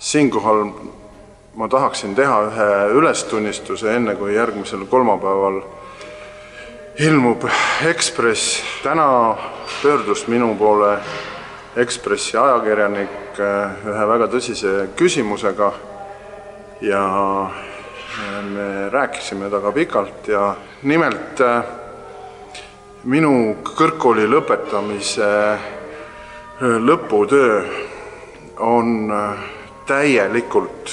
Siinkohal ma tahaksin teha ühe ülestunnistuse enne, kui järgmisel kolmapäeval ilmub Ekspress. Täna pöördus minu poole Ekspressi ajakirjanik ühe väga tõsise küsimusega ja me rääkisime temaga pikalt ja nimelt minu kõrgkooli lõpetamise lõputöö on täielikult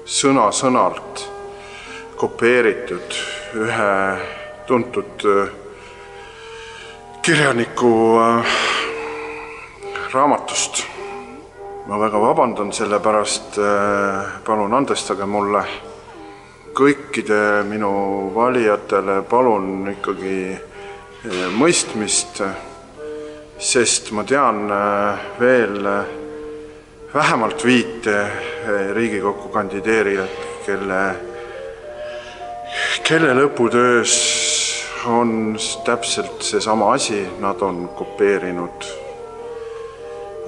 sõna-sõnalt kopeeritud ühe tuntud kirjaniku raamatust. Ma väga vabandan selle pärast, palun andestage mulle. Kõikide minu valijatele palun ikkagi mõistmist, sest ma tean veel vähemalt 5 Riigikokku kandideerijat, kelle lõputöös on täpselt seesama asi, nad on kopeerinud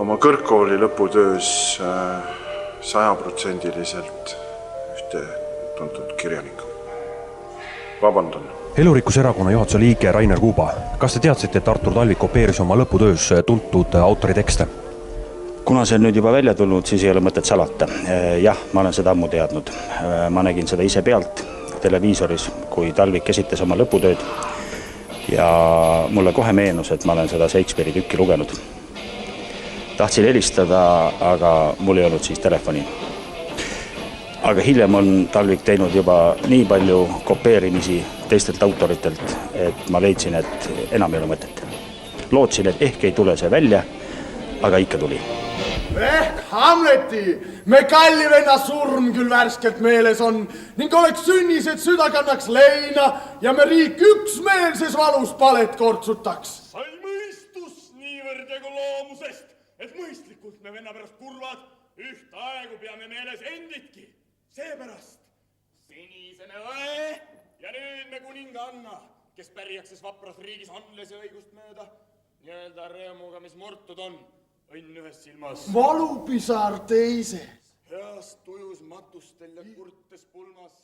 oma kõrgkooli lõputöös 100% ühte tuntud kirjanikku. Vabandan. Elurikkuserakonna juhatuse liige Rainer Kuuba, kas te teadsite, et Artur Talvik kopeeris oma lõputöös tuntud autori tekste? Kuna see on nüüd juba välja tulnud, siis ei ole mõtet salata. Jah, ma olen seda ammu teadnud. Ma nägin seda ise pealt televiisoris, kui Talvik esitas oma lõputööd ja mulle kohe meenus, et ma olen seda Shakespeare'i tükki lugenud. Tahtsin helistada, aga mul ei olnud siis telefoni. Aga hiljem on Talvik teinud juba nii palju kopeerimisi teistelt autoritelt, et ma leidsin, et enam ei ole mõtet. Lootsin, et ehk ei tule see välja, aga ikka tuli. Ehk Hamleti, me kalli venna surm küll värskelt meeles on ning oleks sünnised süda kannaks leina ja me riik üksmeelses valus palet kortsutaks. Sai mõistus niivõrd jagu loomusest, et mõistlikult me venna pärast kurvad, üht aegu peame meeles enditki. Seepärast siniseme õe ja nüüd me kuninganna, kes pärjakses vapras riigis andles ja õigust mööda, nii-öelda rõõmuga, mis murtud on. Õnn ühes silmas. Valupisar teises. Heast tujus matustel ja kurtes pulmas.